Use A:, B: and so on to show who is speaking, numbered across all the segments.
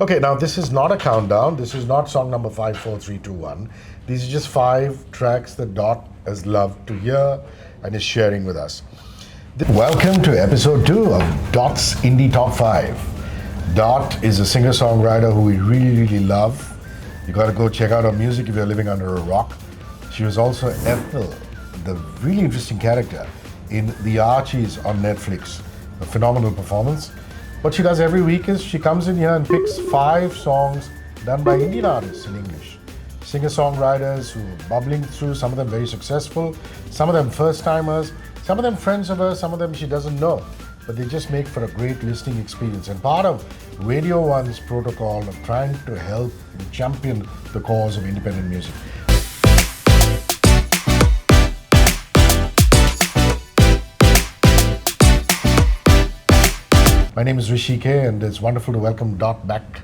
A: Okay, now this is not a countdown. This is not song number 5, 4, 3, 2, 1. These are just 5 tracks that Dot has loved to hear and is sharing with us. Welcome to episode 2 of Dot's Indie Top 5. Dot is a singer-songwriter who we really love. You gotta go check out her music if you're living under a rock. She was also Ethel, the really interesting character in The Archies on Netflix. A phenomenal performance. What she does every week is she comes in here and picks 5 songs done by Indian artists in English. Singer-songwriters who are bubbling through, some of them very successful, some of them first-timers, some of them friends of hers, some of them she doesn't know. But they just make for a great listening experience. And part of Radio 1's protocol of trying to help and champion the cause of independent music. My name is Hrishi K and it's wonderful to welcome Dot back.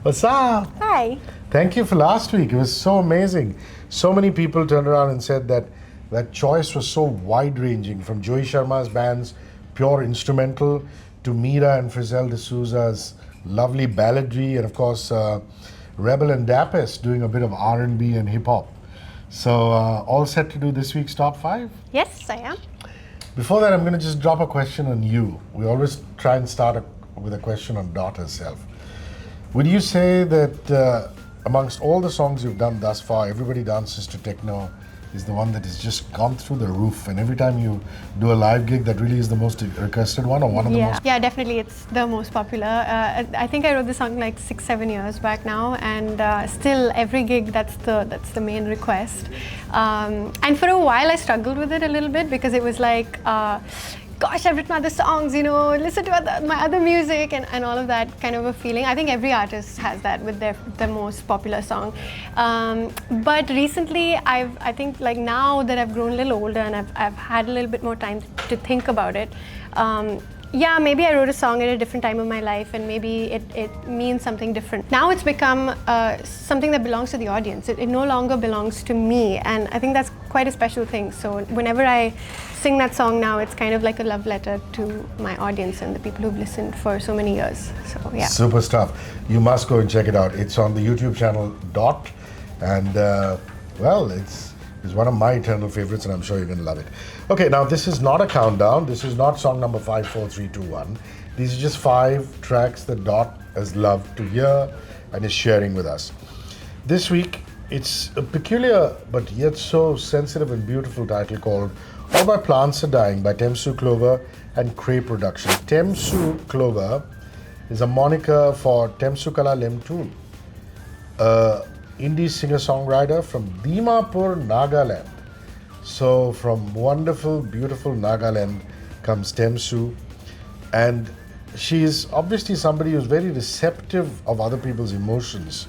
A: What's up?
B: Hi.
A: Thank you for last week. It was so amazing. So many people turned around and said that that choice was so wide-ranging, from Joey Sharma's band's pure instrumental to Mira and Frizzell D'Souza's lovely balladry, and of course Rebel and Dapes doing a bit of R&B and hip-hop. So all set to do this week's top 5?
B: Yes, I am.
A: Before that, I'm going to just drop a question on you. We always try and start with a question on Dot herself. Would you say that amongst all the songs you've done thus far, Everybody Dances to Techno is the one that has just gone through the roof, and every time you do a live gig, that really is the most requested one, or one of the most?
B: Yeah, definitely, it's the most popular. I think I wrote the song like 6-7 years back now, and still every gig that's the main request. And for a while I struggled with it a little bit because it was like, gosh, I've written other songs, listen to my other music and all of that kind of a feeling. I think every artist has that with their most popular song. But recently, I think like now that I've grown a little older and I've had a little bit more time to think about it, yeah, maybe I wrote a song at a different time of my life and maybe it means something different. Now it's become something that belongs to the audience. It no longer belongs to me, and I think that's quite a special thing. So whenever I sing that song now, it's kind of like a love letter to my audience and the people who've listened for so many years. So yeah.
A: Super stuff. You must go and check it out. It's on the YouTube channel Dot, and well, it's one of my eternal favorites, and I'm sure you're going to love it. Okay, now this is not a countdown. This is not song number 5, 4, 3, 2, 1. These are just 5 tracks that Dot has loved to hear and is sharing with us. This week, it's a peculiar but yet so sensitive and beautiful title called All My Plants Are Dying by Temsu Clover and Cray Production. Temsu Clover is a moniker for Temsu Kala Lemtool, indie singer-songwriter from Dimapur, Nagaland. So from wonderful, beautiful Nagaland comes Temsu, and she is obviously somebody who's very receptive of other people's emotions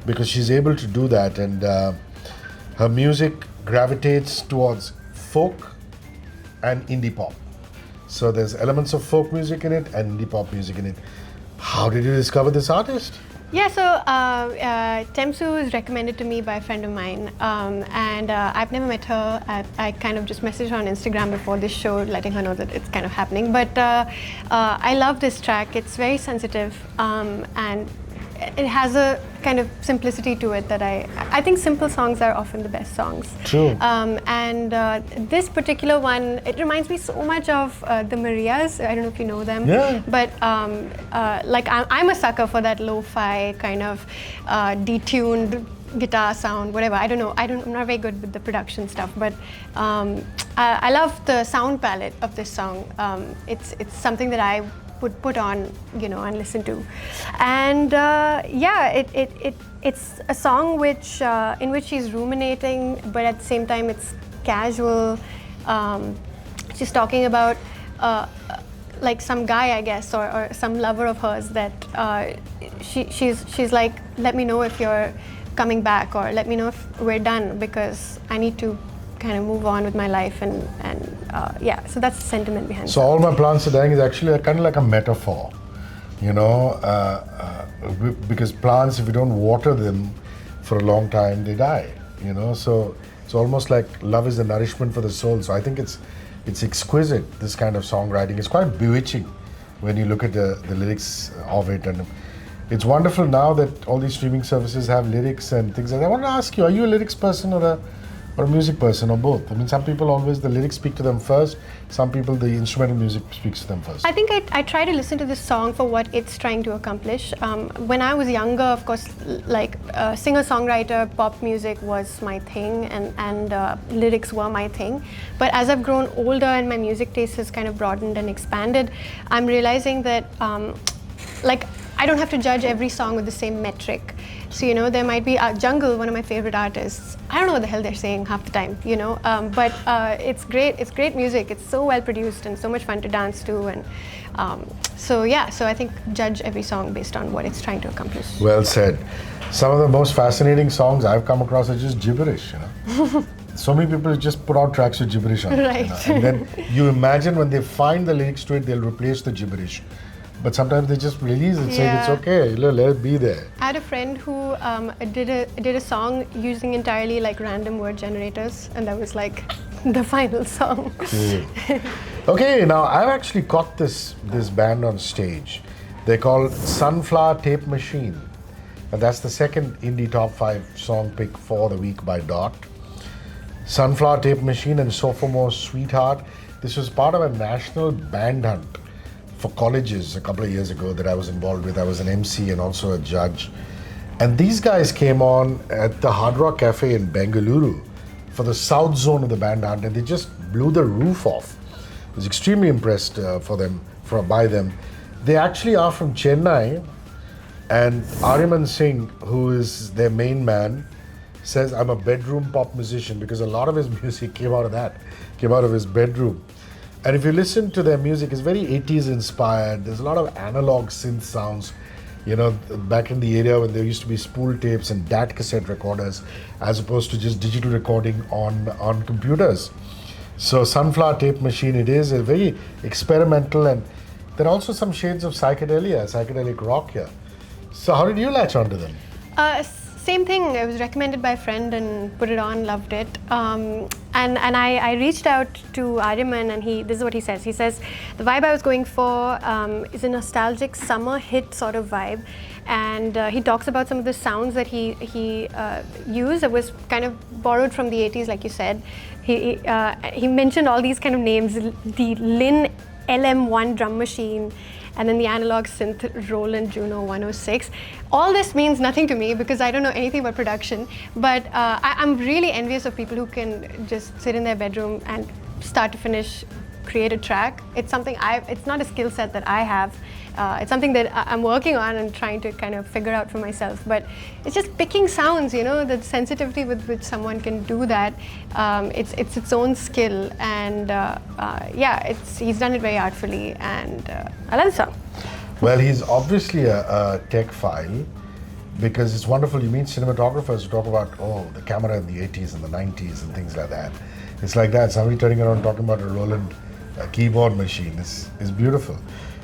A: because she's able to do that, and her music gravitates towards folk and indie pop. So there's elements of folk music in it and indie pop music in it. How did you discover this artist?
B: Yeah, so Temsu was recommended to me by a friend of mine, and I've never met her. I kind of just messaged her on Instagram before this show, letting her know that it's kind of happening. But I love this track. It's very sensitive, and it has a kind of simplicity to it that I think simple songs are often the best songs.
A: True.
B: And this particular one, it reminds me so much of the Marias. I don't know if you know them.
A: Yeah.
B: But like I'm a sucker for that lo-fi kind of detuned guitar sound, whatever. I don't know. I'm not very good with the production stuff, but I love the sound palette of this song. It's something that I would put on, and listen to, and yeah, it's a song in which she's ruminating, but at the same time it's casual. She's talking about like some guy, I guess, or some lover of hers that she's like, let me know if you're coming back, or let me know if we're done, because I need to kind of move on with my life, and yeah, so that's the sentiment behind it.
A: So All My Plants Are Dying is actually kind of like a metaphor, because plants, if you don't water them for a long time, they die, so it's almost like love is the nourishment for the soul. So I think it's exquisite, this kind of songwriting. It's quite bewitching when you look at the lyrics of it, and it's wonderful now that all these streaming services have lyrics and things like that. I want to ask you, are you a lyrics person or a music person or both? I mean, some people always, the lyrics speak to them first. Some people, the instrumental music speaks to them first.
B: I think I try to listen to this song for what it's trying to accomplish. When I was younger, of course, like singer-songwriter, pop music was my thing, and lyrics were my thing. But as I've grown older and my music taste has kind of broadened and expanded, I'm realizing that like I don't have to judge every song with the same metric. So, you know, there might be Jungle, one of my favorite artists. I don't know what the hell they're saying half the time, you know, but it's great. It's great music. It's so well produced and so much fun to dance to. And so I think judge every song based on what it's trying to accomplish.
A: Well said. Some of the most fascinating songs I've come across are just gibberish, you know. So many people just put out tracks with gibberish on it.
B: Right.
A: You know? And then you imagine when they find the lyrics to it, they'll replace the gibberish. But sometimes they just release it, saying it's okay, let it be there.
B: I had a friend who did a song using entirely like random word generators, and that was like the final song.
A: Cool. Okay, now I've actually caught this band on stage. They're called Sunflower Tape Machine, and that's the second indie top 5 song pick for the week by Dot. Sunflower Tape Machine and Sophomore Sweetheart. This was part of a national band hunt for colleges a couple of years ago that I was involved with. I was an MC and also a judge. And these guys came on at the Hard Rock Cafe in Bengaluru for the south zone of the band hunt, and they just blew the roof off. I was extremely impressed by them. They actually are from Chennai, and Ariman Singh, who is their main man, says, I'm a bedroom pop musician, because a lot of his music came out of his bedroom. And if you listen to their music, it's very 80s inspired. There's a lot of analog synth sounds. You know, back in the area when there used to be spool tapes and DAT cassette recorders, as opposed to just digital recording on computers. So Sunflower Tape Machine, it is a very experimental, and there are also some shades of psychedelic rock here. So how did you latch onto them?
B: Same thing. It was recommended by a friend and put it on, loved it. And I reached out to Aryaman, and this is what he says. He says, the vibe I was going for is a nostalgic summer hit sort of vibe. And he talks about some of the sounds that he used. It was kind of borrowed from the 80s, like you said. He mentioned all these kind of names, the Lin LM1 drum machine, and then the analog synth Roland Juno 106. All this means nothing to me because I don't know anything about production, but I'm really envious of people who can just sit in their bedroom and start to finish create a track. It's not a skill set that I have. It's something that I'm working on and trying to kind of figure out for myself. But it's just picking sounds, you know, the sensitivity with which someone can do that. It's its own skill, and he's done it very artfully, and I love the song.
A: Well, he's obviously a tech file, because it's wonderful. You meet cinematographers who talk about, the camera in the 80s and the 90s and things like that. It's like that. Somebody turning around talking about a Roland keyboard machine is beautiful.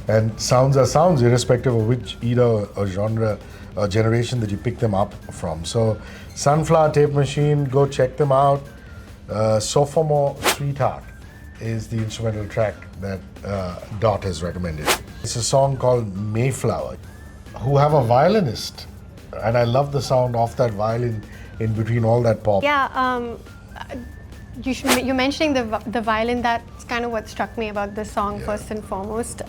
A: And sounds are sounds, irrespective of which era or genre or generation that you pick them up from. So, Sunflower Tape Machine, go check them out. Sophomore Sweetheart is the instrumental track that Dot has recommended. It's a song called Mayflower, who have a violinist. And I love the sound of that violin in between all that pop.
B: Yeah, you're mentioning the violin. That's kind of what struck me about this song first and foremost.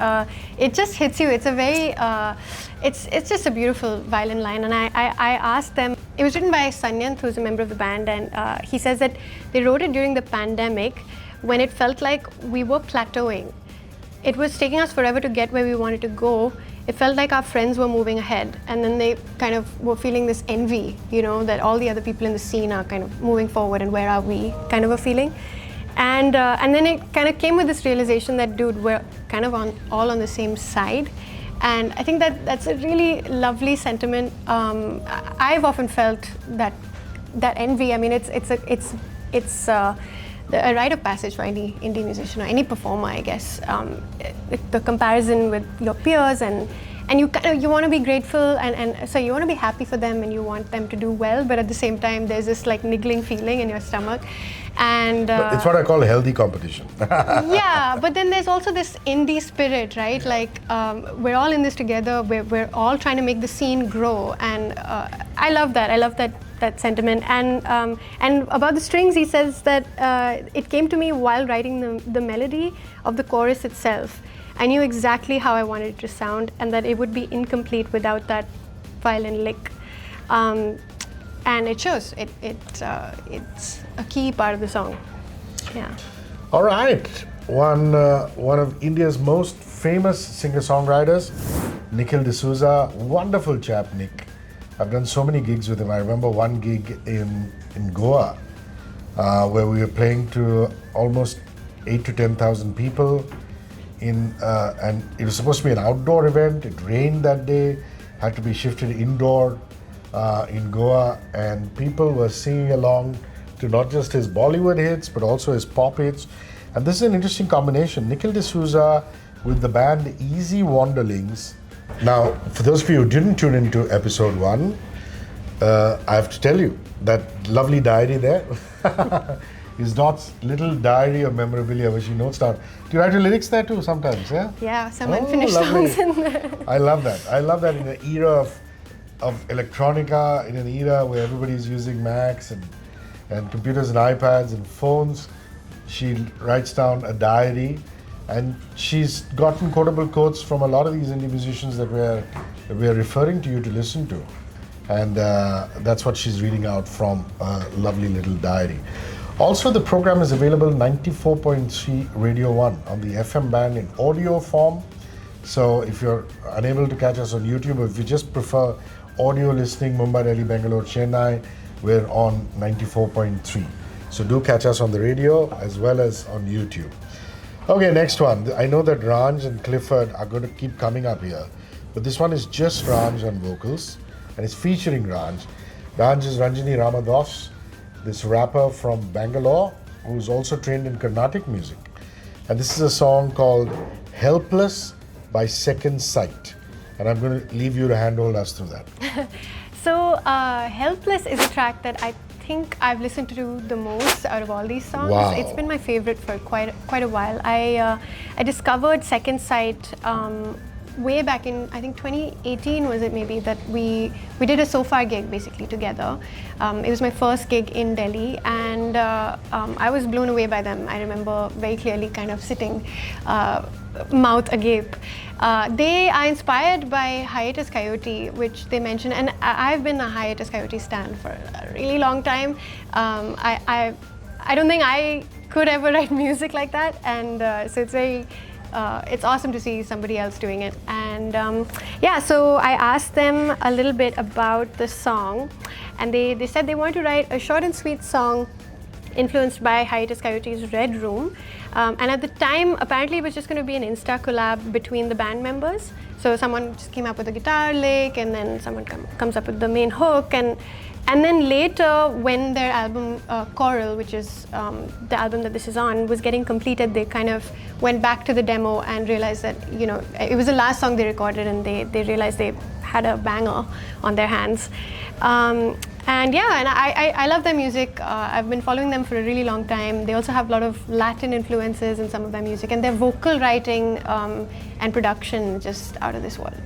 B: It just hits you. It's a very, it's just a beautiful violin line. And I asked them. It was written by Sanyanth, who's a member of the band, and he says that they wrote it during the pandemic, when it felt like we were plateauing. It was taking us forever to get where we wanted to go. It felt like our friends were moving ahead, and then they kind of were feeling this envy, you know, that all the other people in the scene are kind of moving forward, and where are we, kind of a feeling. And then it kind of came with this realization that, dude, we're kind of all on the same side. And I think that's a really lovely sentiment. I've often felt that envy. I mean, it's a rite of passage for any indie musician or any performer, I guess. The comparison with your peers, and you want to be grateful, and so you want to be happy for them, and you want them to do well, but at the same time there's this like niggling feeling in your stomach. And
A: It's what I call healthy competition.
B: yeah, but then there's also this indie spirit, right? Like we're all in this together. We're all trying to make the scene grow, and I love that. I love that sentiment. And about the strings, he says that it came to me while writing the melody of the chorus itself. I knew exactly how I wanted it to sound, and that it would be incomplete without that violin lick. And it shows. It's a key part of the song. Yeah.
A: All right, one of India's most famous singer-songwriters, Nikhil D'Souza. Wonderful chap, Nick. I've done so many gigs with him. I remember one gig in Goa where we were playing to almost 8 to 10,000 people. And it was supposed to be an outdoor event. It rained that day, had to be shifted indoor in Goa, and people were singing along to not just his Bollywood hits but also his pop hits. And this is an interesting combination. Nikhil D'Souza with the band Easy Wanderlings. Now, for those of you who didn't tune into episode 1, I have to tell you that lovely diary there is Dot's little diary of memorabilia where she notes down. Do you write your lyrics there too sometimes? Yeah.
B: Yeah, some unfinished songs in there.
A: I love that. I love that in an era of electronica, in an era where everybody's using Macs and computers and iPads and phones. She writes down a diary, and she's gotten quotable quotes from a lot of these indie musicians that we're referring to you to listen to. And that's what she's reading out from a lovely little diary. Also, the program is available 94.3 Radio 1 on the FM band in audio form. So if you're unable to catch us on YouTube, or if you just prefer audio listening, Mumbai, Delhi, Bangalore, Chennai, we're on 94.3. So do catch us on the radio as well as on YouTube. Okay, next one. I know that Ranj and Clifford are going to keep coming up here, but this one is just Ranj on vocals, and it's featuring Ranj. Ranj is Ranjini Ramadas, this rapper from Bangalore who's also trained in Carnatic music. And this is a song called Helpless by Second Sight. And I'm going to leave you to handhold us through that.
B: So, Helpless is a track that I think I've listened to the most out of all these songs.
A: Wow.
B: It's been my favorite for quite a while. I discovered Second Sight way back in, I think 2018 was it maybe, that we did a Sofa gig basically together. It was my first gig in Delhi, and I was blown away by them. I remember very clearly kind of sitting mouth agape. They are inspired by Hiatus Coyote, which they mention, and I've been a Hiatus Coyote stan for a really long time. I don't think I could ever write music like that, and so it's awesome to see somebody else doing it. And yeah, so I asked them a little bit about the song, and they said they want to write a short and sweet song influenced by Hiatus Coyote's Red Room. And at the time, apparently it was just going to be an Insta collab between the band members. So someone just came up with a guitar lick, and then someone comes up with the main hook, and then later, when their album Coral, which is the album that this is on, was getting completed, they kind of went back to the demo and realized that, you know, it was the last song they recorded, and they realized they had a banger on their hands. And yeah, and I love their music. I've been following them for a really long time. They also have a lot of Latin influences in some of their music, and their vocal writing and production just out of this world.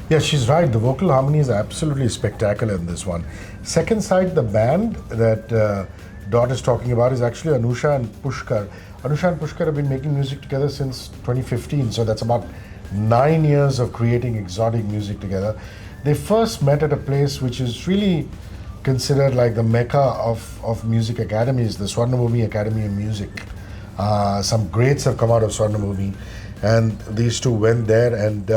A: Yeah, she's right. The vocal harmony is absolutely spectacular in this one. Second Sight, the band that Dot is talking about, is actually Anusha and Pushkar. Anusha and Pushkar have been making music together since 2015, so that's about 9 years of creating exotic music together. They first met at a place which is really considered like the mecca of music academies, the Swarnabhumi Academy of Music. Some greats have come out of Swarnabhumi, and these two went there, and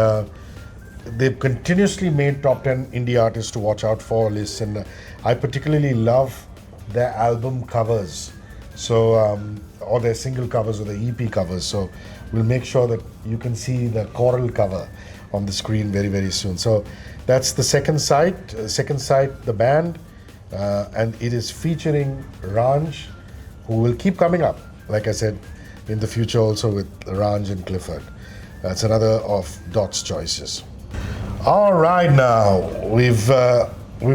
A: they've continuously made top 10 indie artists to watch out for lists, and I particularly love their album covers, so or their single covers or the EP covers. So we'll make sure that you can see the Coral cover on the screen very, very soon. So that's the Second Sight, the band, and it is featuring Ranj, who will keep coming up, like I said, in the future also with Ranj and Clifford. That's another of Dot's choices. All right, now we've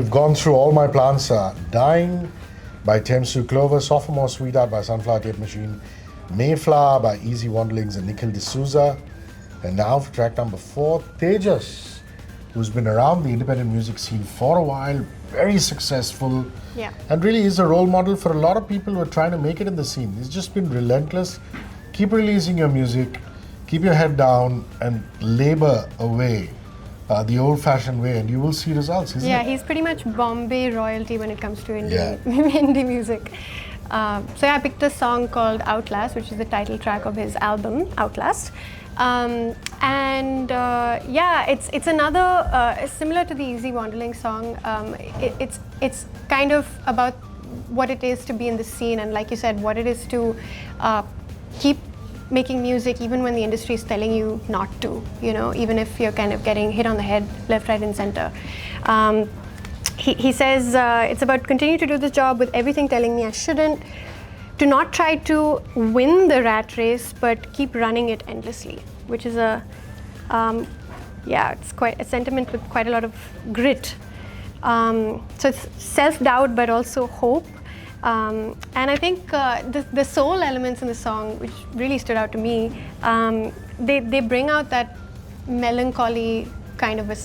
A: gone through All My Plants Are Dying, by Temsu Clover, Sophomore Sweetheart by Sunflower Tape Machine, Mayflower by Easy Wanderlings and Nikhil D'Souza. And now for track number 4, Tejas, who's been around the independent music scene for a while, very successful, and really is a role model for a lot of people who are trying to make it in the scene. He's just been relentless. Keep releasing your music, keep your head down, and labor away the old-fashioned way, and you will see results, isn't it?
B: Yeah, he's pretty much Bombay royalty when it comes to indie music. So I picked a song called Outlast, which is the title track of his album, Outlast. It's another, similar to the Easy Wanderling song, it's kind of about what it is to be in the scene, and like you said, what it is to keep making music even when the industry is telling you not to, even if you're kind of getting hit on the head left, right and center. He says it's about continue to do this job with everything telling me I shouldn't, to not try to win the rat race but keep running it endlessly, which is it's quite a sentiment with quite a lot of grit. So it's self-doubt but also hope. And I think the soul elements in the song, which really stood out to me, they bring out that melancholy kind of a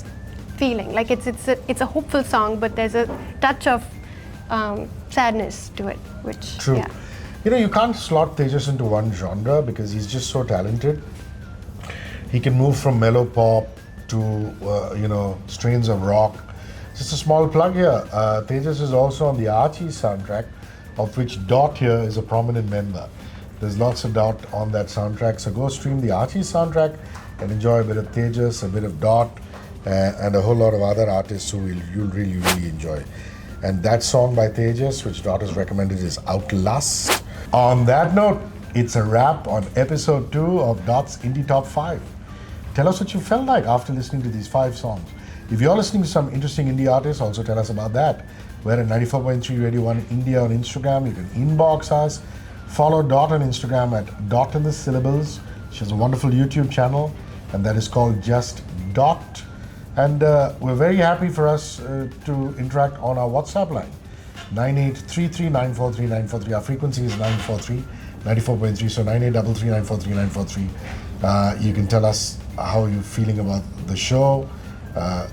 B: feeling. Like it's a hopeful song, but there's a touch of sadness to it, which
A: True.
B: Yeah.
A: You can't slot Tejas into one genre because he's just so talented. He can move from mellow pop to strains of rock. Just a small plug here. Tejas is also on the Archie soundtrack, of which Dot here is a prominent member. There's lots of Dot on that soundtrack, so go stream the Archie soundtrack and enjoy a bit of Tejas, a bit of Dot, and a whole lot of other artists who you'll really, really enjoy. And that song by Tejas, which Dot has recommended, is Outlast. On that note, it's a wrap on episode 2 of Dot's Indie Top 5. Tell us what you felt like after listening to these 5 songs. If you're listening to some interesting indie artists, also tell us about that. We're at 94.3 Radio 1 India on Instagram. You can inbox us. Follow Dot on Instagram at Dot in the Syllables. She has a wonderful YouTube channel, and that is called Just Dot. And we're very happy for us to interact on our WhatsApp line, 9833943943. Our frequency is 943, 94.3, so 9833943943. You can tell us how you're feeling about the show.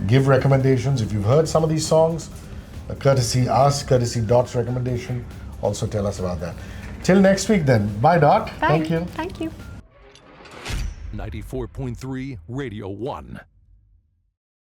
A: Give recommendations. If you've heard some of these songs, courtesy us, courtesy Dot's recommendation, also tell us about that. Till next week then. Bye, Dot.
B: Bye.
A: Thank you.
B: Thank you.
C: 94.3 Radio 1.